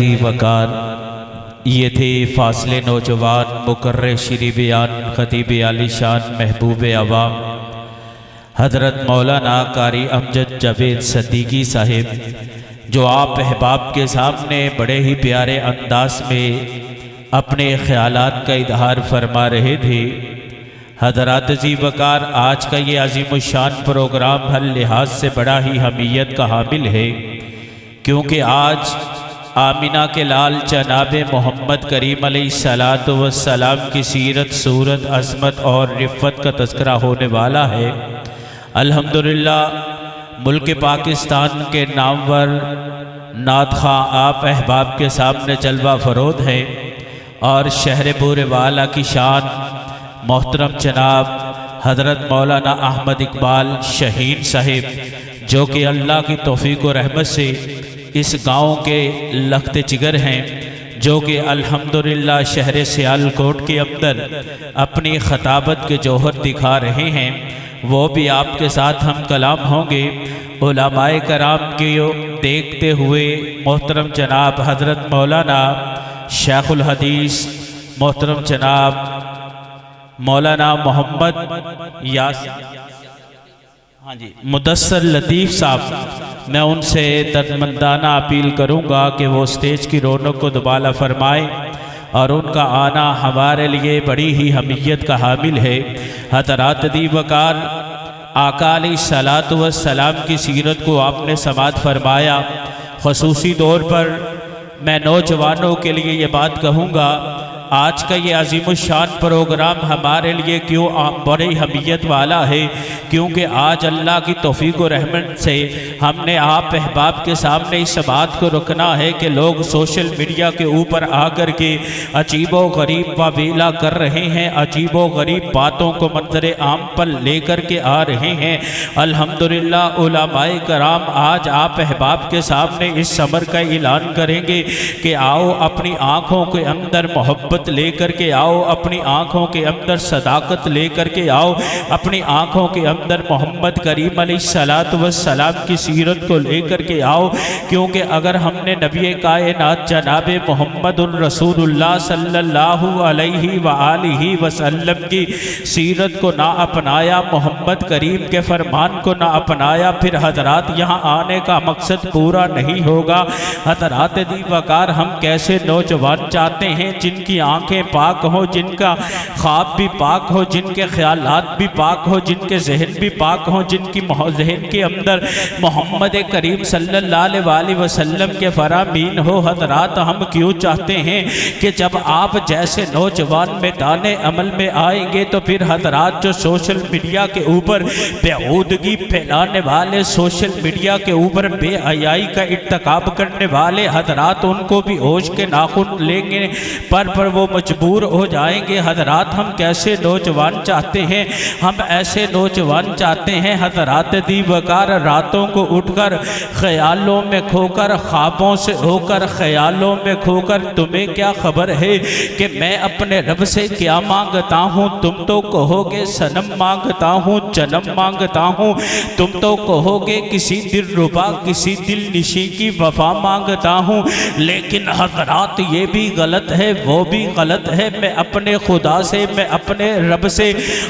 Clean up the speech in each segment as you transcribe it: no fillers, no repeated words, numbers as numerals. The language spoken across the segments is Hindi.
जी वकार। ये थे फासले नौजवान मुकर्रे श्री बयान खतीब आलिशान महबूब अवाम हज़रत मौलाना कारी अमजद जावेद सद्दीकी साहिब, जो आप अहबाब के सामने बड़े ही प्यारे अंदाज में अपने ख्यालात का इजहार फरमा रहे थे। हज़रात जी वकार, आज का ये अज़ीमुश्शान प्रोग्राम हर लिहाज से बड़ा ही अहमियत का हामिल है, क्योंकि आज आमिना के लाल जनाब मोहम्मद करीम अलैहिस्सलातु वस्सलाम की सीरत, सूरत, अज़मत और रिफ़त का तज़किरा होने वाला है। अल्हम्दुलिल्लाह मुल्क पाकिस्तान के नामवर नात खां आप अहबाब के सामने जलवा फरोद है और शहर बुरे वाला की शान मोहतरम जनाब हज़रत मौलाना अहमद इकबाल शहीन साहिब, जो कि अल्लाह की तौफ़ीक़ व रहमत से इस गांव के लखते जिगर हैं, जो कि अल्हम्दुलिल्लाह शहर सियालकोट के अंदर अपनी खताबत के जौहर दिखा रहे हैं, वो भी आपके साथ हम कलाम होंगे। उलमाए कराम के देखते हुए मोहतरम जनाब हज़रत मौलाना शेखुल हदीस मोहतरम जनाब मौलाना मोहम्मद हाँ जी मुदस्सर लतीफ़ साहब, मैं उनसे दर्दमंदाना अपील करूँगा कि वो स्टेज की रौनक को दुबाला फरमाएँ और उनका आना हमारे लिए बड़ी ही अहमियत का हामिल है। हज़रात दी वकार, आका अलैहिस्सलातु वस्सलाम की सीरत को आपने समाअत फरमाया। ख़ुसूसी तौर पर मैं नौजवानों के लिए ये बात कहूँगा, आज का ये अज़ीमुश्शान प्रोग्राम हमारे लिए क्यों बड़ी अहमियत वाला है, क्योंकि आज अल्लाह की तौफ़ीक़ व रहमत से हमने आप अहबाब के सामने इस बात को रखना है कि लोग सोशल मीडिया के ऊपर आकर के अजीबो गरीब वावेला कर रहे हैं, अजीबो गरीब बातों को मंज़र आम पर लेकर के आ रहे हैं। अल्हम्दुलिल्लाह उलमाए कराम आज आप अहबाब के सामने इस समर का ऐलान करेंगे कि आओ अपनी आँखों के अंदर मोहब्बत लेकर के आओ, अपनी आँखों के अंदर सदाकत लेकर के आओ, अपनी आँखों के अंदर मोहम्मद करीम अलैहिस्सलातु वस्सलाम की सीरत को लेकर के आओ। क्योंकि अगर हमने नबी कायनात जनाब मोहम्मदुर रसूलुल्लाह सल्लल्लाहु अलैहि व आलिहि वसल्लम की सीरत को ना अपनाया, मोहम्मद करीम के फरमान को ना अपनाया, फिर हज़रात यहाँ आने का मकसद पूरा नहीं होगा। हज़रात दी वकार, हम कैसे नौजवान चाहते हैं जिनकी आंखें पाक हो, जिनका ख्वाब भी पाक हो, जिनके ख्यालात भी पाक हो, जिनके जहन भी पाक हो, जिनकी जहन के अंदर मोहम्मद करीम सल्लल्लाहु अलैहि वसल्लम के फरामीन हो। हज़रात, हम क्यों चाहते हैं कि जब आप जैसे नौजवान मैदान अमल में आएंगे तो फिर हज़रात जो सोशल मीडिया के ऊपर बेहूदगी फैलाने वाले, सोशल मीडिया के ऊपर बेहयाई का इर्तिकाब करने वाले हज़रात, उनको भी होश के नाखून लेंगे पर वो मजबूर हो जाएंगे। हज़रात, हम कैसे नौजवान चाहते हैं, हम ऐसे नौजवान चाहते हैं हज़रात दी वकार, रातों को उठकर ख्यालों में खोकर, ख्वाबों से होकर ख्यालों में खोकर, तुम्हें क्या खबर है कि मैं अपने रब से क्या मांगता हूँ। तुम तो कहोगे सनम मांगता हूँ, जन्म मांगता हूँ, तुम तो कहोगे किसी दिल रुबा, किसी दिल निशी की वफा मांगता हूँ, लेकिन हज़रात ये भी गलत है, वो भी गलत है। मैं अपने खुदा से, मैं अपने रब से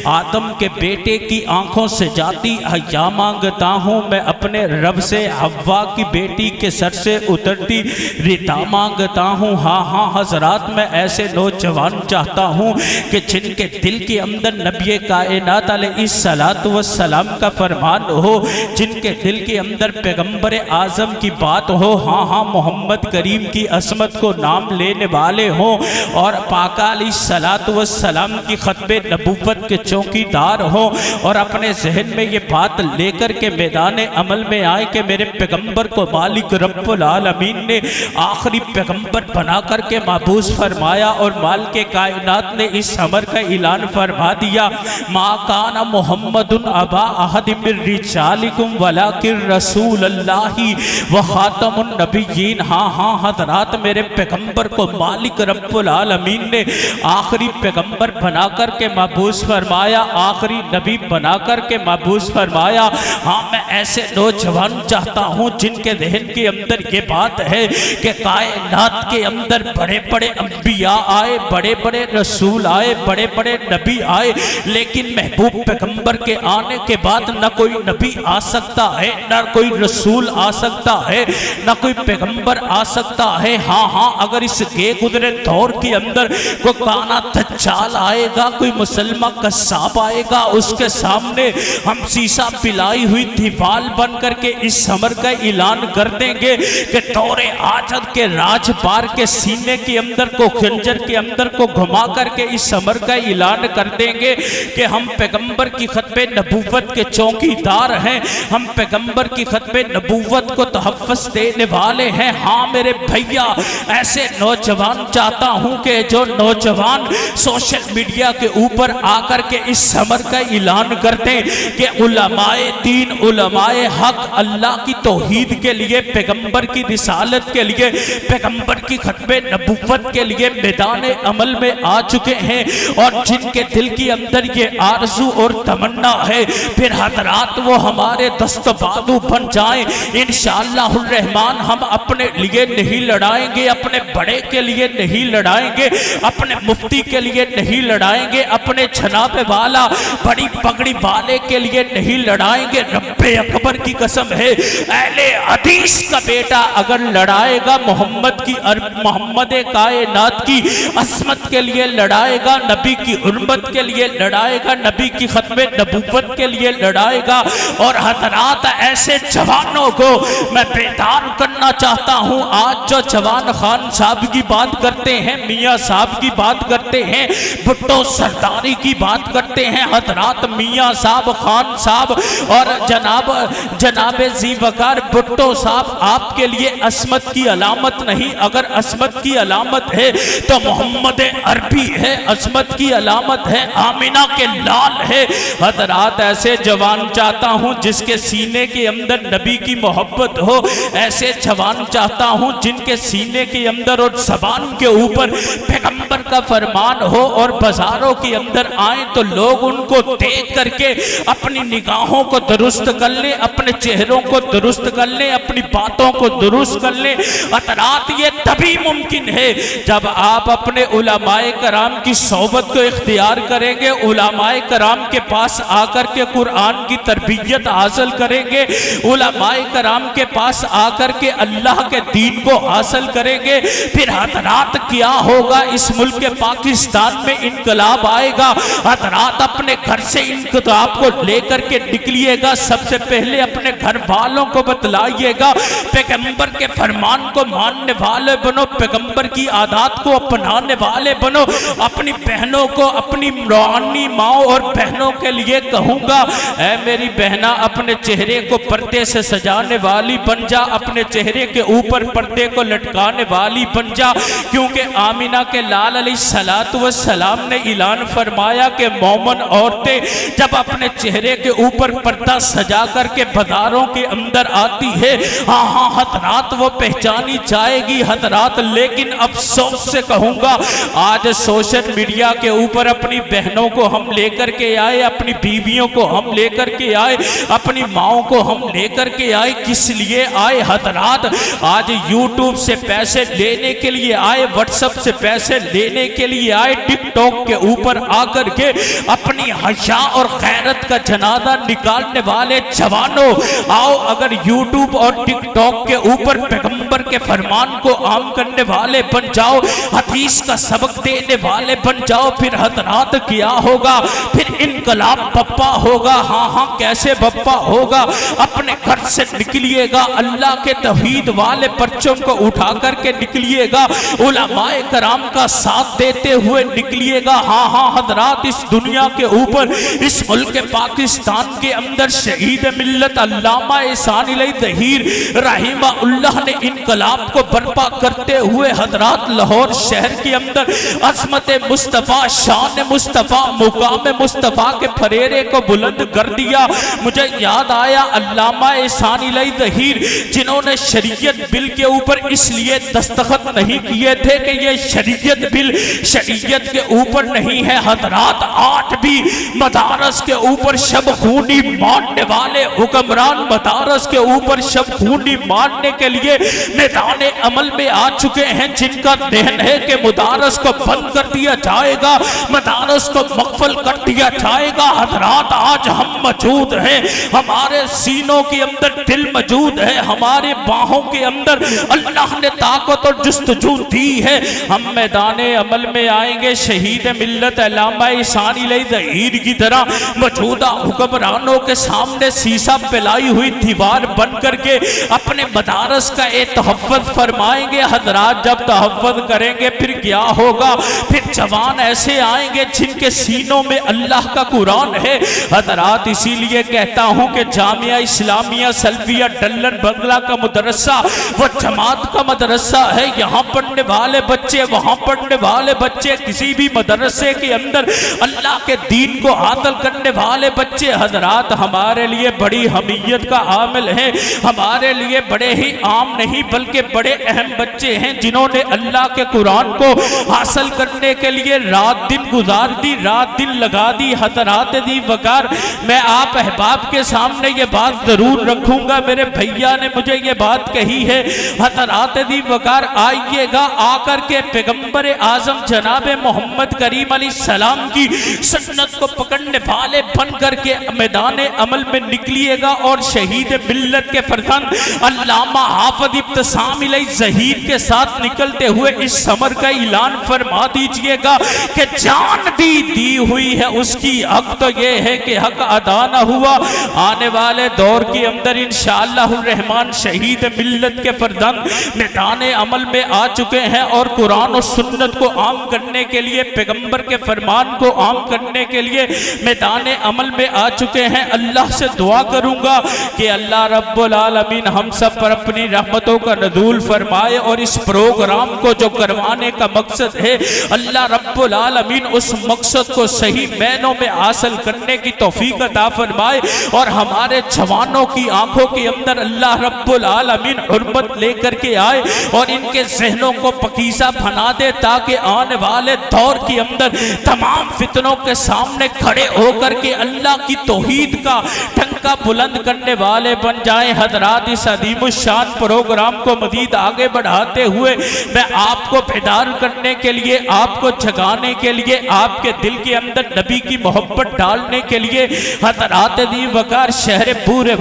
आदम के बेटे की आंखों से जाती हया मांगता हूँ, मैं अपने रब से हव्वा की बेटी के सर से उतरती रिता मांगता हूँ। हाँ हाँ हज़रात, मैं ऐसे नौजवान चाहता हूँ कि जिनके दिल के अंदर नबी कायनात अलैहिस्सलातु वस्सलाम का फरमान हो, जिनके दिल के अंदर पैगंबर आज़म की बात हो। हाँ हाँ, मोहम्मद करीम की असमत को नाम लेने वाले हों और पाका अलैहिस्सलातु वस्सलाम की खत्बे नबुव्वत के चौकीदार हो और अपने जहन में ये बात लेकर के मैदान अमल में आए कि मेरे पैगंबर को मालिक रब्बुल आलमीन ने आखिरी पैगंबर बना करके महबूस फरमाया और माल के कायनात ने इस अमर का ऐलान फरमा दिया, मा काना मुहम्मदुन अबा अहद मिन रिजालिकुम वलाकिन रसूलुल्लाहि व खातमुन नबिय्यीन। हाँ हाँ हज़रात, मेरे पैगंबर को मालिक रब्बुल आलमीन ने आखिरी पैगंबर बना कर के महबूस फरमाया, आखिरी नबी बना कर के महबूस फरमाया। हाँ, मैं ऐसे नौजवान चाहता हूँ जिनके जहन के अंदर ये बात है कि कायनात के अंदर बड़े बड़े अंबिया आए, बड़े बड़े रसूल आए, बड़े बड़े नबी आए, लेकिन महबूब पैगंबर के आने के बाद न कोई नबी आ सकता है, न कोई रसूल आ सकता है, न कोई पैगंबर आ सकता है। हाँ हाँ, अगर इस गे गुजरे दौर के अंदर कोई काना दज्जाल आएगा, कोई मुसलमान कस्साब आएगा, उसके सामने हम शीशा पिलाई हुई दीवार बन करके इस समर का ऐलान कर देंगे कि दौरे आजद के राजबार के सीने के अंदर को, खंजर के अंदर को घुमा करके इस समर का ऐलान कर देंगे कि हम पैगंबर की खत्मे नबूवत के चौकीदार हैं, हम पैगंबर की खत्मे नबूवत को तहफ़्फ़ुज़ देने वाले हैं। हाँ मेरे भैया, ऐसे नौजवान चाहता हूँ कि जो नौजवान सोशल मीडिया के ऊपर आकर के इस समर का ऐलान करते कि उलमाए दीन, उलमाए हक अल्लाह की तौहीद के लिए, पैगंबर की रिसालत के लिए, पैगंबर की खत्मे नबूवत के लिए मैदान अमल में आ चुके हैं और जिनके दिल के अंदर ये आरज़ू और तमन्ना है, फिर हज़रात वो हमारे दस्तबाजू बन जाएं। इंशाअल्लाह रहमान हम अपने लिए नहीं लड़ाएंगे, अपने बड़े के लिए नहीं लड़ाएंगे, अपने मुफ्ती के लिए नहीं लड़ाएंगे, अपने जनाब वाला बड़ी पगड़ी वाले के लिए नहीं लड़ाएंगे। रब्बे अकबर की कसम है, अहले हदीस का बेटा अगर लड़ाएगा मोहम्मद कायनात की असमत के लिए लड़ाएगा, नबी की उर्मत के लिए लड़ाएगा, नबी की खत्मे नबूवत के लिए लड़ाएगा। और हज़रात ऐसे जवानों को मैं बेदार करना चाहता हूँ। आज जो जवान खान साहब की बात करते हैं, मियाँ साहब की बात करते हैं, भुट्टो सरदारी की बात करते हैं, हज़रात मियाँ साहब, खान साहब और जनाब जी वकार भुट्टो साहब आपके लिए असमत की अलामत नहीं, अगर असमत की अलामत है तो मोहम्मद अरबी है, असमत की अलामत है आमिना के लाल है। हज़रात ऐसे जवान चाहता हूँ जिसके सीने के अंदर नबी की मोहब्बत हो, ऐसे जवान चाहता हूँ जिनके सीने के अंदर और ज़बान के ऊपर पैगंबर का फरमान हो और बाजारों के अंदर आए तो लोग उनको देख करके अपनी निगाहों को दुरुस्त कर ले, अपने चेहरों को दुरुस्त कर ले, अपनी बातों को दुरुस्त कर ले। हज़रात ये तभी मुमकिन है जब आप अपने उलमाए कराम की सोबत को इख्तियार करेंगे, उलमाए कराम के पास आकर के कुरान की तरबियत हासिल करेंगे, उलमाए कराम के पास आकर के अल्लाह के दीन को हासिल करेंगे। फिर हज़रात क्या होगा, इस मुल्क पाकिस्तान में इनकलाब आएगा। हज़रात अपने घर से इनकलाब को लेकर के निकलिएगा, सबसे पहले अपने घर वालों को बतलाइएगा, पैगंबर के फरमान को मानने वाले बनो, पैगंबर की आदत को अपनाने वाले बनो। अपनी बहनों को, अपनी रूहानी माओ और बहनों के लिए कहूँगा, ऐ मेरी बहना अपने चेहरे को पर्दे से सजाने वाली बन जा, अपने चेहरे के ऊपर पर्दे को लटकाने वाली बन जा, क्योंकि आमिना के लाल अलैहिस्सलातु वस्सलाम ने ऐलान फरमाया कि मोमन औरतें जब अपने चेहरे के ऊपर पर्दा सजा करके बाजारों के अंदर आती है, हाँ हाँ हज़रात वो पहचानी जाएगी। हज़रात लेकिन अफसोस से कहूँगा, आज सोशल मीडिया के ऊपर अपनी बहनों को हम लेकर के आए, अपनी बीवियों को हम लेकर के आए, अपनी माओ को हम लेकर के आए, किस लिए आए हज़रात? आज यूट्यूब से पैसे लेने के लिए आए, व्हाट्सएप से पैसे लेने के लिए आए, टिकटॉक के ऊपर आकर के अपनी हया और गैरत का जनाजा निकालने वाले जवानों, आओ अगर यूट्यूब और टिकटॉक के ऊपर पैगंबर के फरमान को आम करने वाले बन जाओ, हदीस का सबक देने वाले बन जाओ, फिर हज़रात क्या होगा? फिर इनकलाब बप्पा होगा। हाँ हाँ, कैसे बप्पा होगा? अपने घर से निकलिएगा, अल्लाह के तौहीद वाले परचम को उठा करके निकलिएगा, उलमाए कराम का साथ देते हुए निकलिएगा। हाँ हाँ हज़रात, इस दुनिया के ऊपर, इस मुल्क पाकिस्तान के अंदर शहीद मिल्लत अल्लामा एहसान इलाही ज़हीर रहीमहुल्लाह ने इनकलाब को बर्पा करते हुए हज़रात लाहौर शहर के अंदर अज़मत मुस्तफ़ा, शान मुस्तफ़ा, मुकाम मुस्तफ़ा के फरेरे को बुलंद कर दिया। मुझे याद आया अल्लामा एहसान इलाही ज़हीर जिन्होंने शरीयत बिल के ऊपर इसलिए दस्तखत नहीं किए थे कि ये शरीयत बिल शरीयत के ऊपर नहीं है हजरात। आज भी मदारस के ऊपर शब खूनी मारने वाले हुक्मरान मदारस के ऊपर शब खूनी मारने के लिए मैदान अमल में आ चुके हैं, जिनका देहन है कि मदारस को बंद कर दिया जाएगा, मदारस को मकफल कर दिया जाएगा। हजरात आज हम मौजूद हैं, हमारे सीनों के अंदर दिल मौजूद है, हमारे बाहों के अंदर अल्लाह ने ताकत और जुस्तजू दी है। हम मैदान अमल में आएंगे शहीद मिल्लत अल्लामा इसानी ज़हीर की तरह मौजूदा हुक्मरानों के सामने शीशा पिलाई हुई दीवार बन करके अपने मदारस का एक तहफ़्फ़ुज़ फरमाएंगे। हजरात जब तहफ़्फ़ुज़ करेंगे फिर क्या होगा, फिर जवान ऐसे आएंगे जिनके सीनों में अल्लाह का कुरान है। हजरात इसीलिए कहता हूं कि जामिया इस्लामिया सल्फिया डल्लन बंगला का मदरसा वो जमात का मदरसा है। यहाँ पढ़ने वाले बच्चे, वहाँ पढ़ने वाले बच्चे, किसी भी मदरसे के अंदर अल्लाह के दीन को हासिल करने वाले बच्चे हजरात हमारे लिए बड़ी हमीयत का आमिल है, हमारे लिए बड़े ही आम नहीं बल्कि बड़े अहम बच्चे हैं, जिन्होंने अल्लाह के कुरान को हासिल करने के लिए रात दिन गुजार दी, रात दिन लगा दी। हजरात दी वकार मैं आप अहबाब के सामने ये बात जरूर रखूंगा, मेरे भैया ने मुझे ये बात कही है। हजरात दी वकार आइएगा, आकर के पैगंबर आजम जनाब मोहम्मद करीम अलैहिस्सलाम की सुन्नत को पकड़ने वाले बन करके मैदान अमल में निकलिएगा और शहीद मिल्लत के फरजंद अल्लामा हाफिज इब्तिसाम ज़हीर के साथ निकलते हुए इस समर का ऐलान फरमा दीजिएगा कि जान दी हुई है उसकी, हक तो ये है कि हक अदा न हुआ। आने वाले दौर के अंदर इंशाअल्लाह रहमान शहीद मिल्लत के फरजंद मैदान अमल में आ चुके हैं और कुरान और सुन्नत को आम करने के लिए, पैगंबर के फरमान को आम करने के लिए मैदान अमल में आ चुके हैं। अल्लाह से दुआ करूंगा कि अल्लाह रब्बुल आलमीन हम सब पर अपनी रहमतों का नज़ूल फरमाए और इस प्रोग्राम को जो करवाने का मकसद है अल्लाह रब्बुल आलमीन उस मकसद को सही मैनों में हासिल करने की तौफीक अता फरमाए और हमारे जवानों की आंखों के अंदर अल्लाह रब्बुल आलमीन हुर्मत लेकर के आए और इनके जहनों को पकीज़ा बना दे, ताकि आने वाले दौर के अंदर तमाम फितनों के सामने खड़े होकर के अल्लाह की तौहीद का डंका बुलंद करने वाले बन जाएं। हजरात इस अज़ीमुश्शान प्रोग्राम को मज़ीद आगे बढ़ाते हुए मैं आपको बेदार करने के लिए, आपको जगाने के लिए, आपके दिल के अंदर नबी की मोहब्बत डालने के लिए हजरात दी वकार शहर पूरे